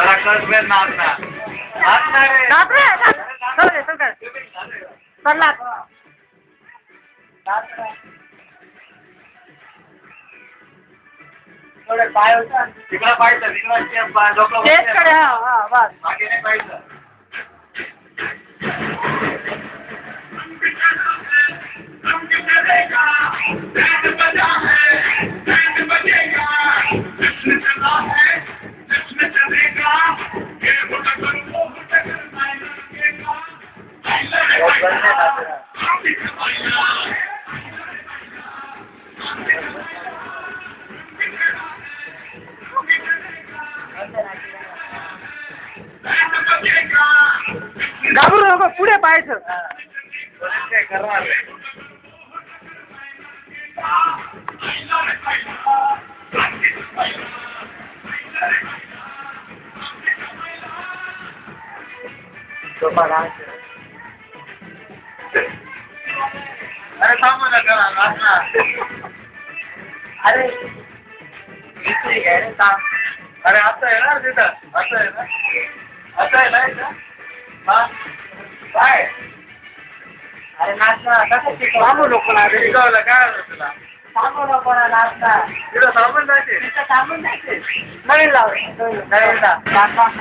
जरा कस बेर नाचना नाचना रे नाच रे चल रे चल कर चल नाच थोडे पाय होता तिकडे पाहायचं तिकडे लोक स्टेज कडे हा बस बाकी नाही पाहायचं घाबरू नको पुढे पाहायचं करणार अरे थांबू ना करा नाचना अरे ठीक आहे रे थांब अरे असं आहे ना तिथं असं आहे ना असं आहे ना इथं हा काय अरे नाचना कसं थांबू नको ना रे शिकवलं काय होतं तुला थांबू नको ना नाचना तिथं थांबून जायचे तिथं थांबून जायचे नवीन लाव नाही ना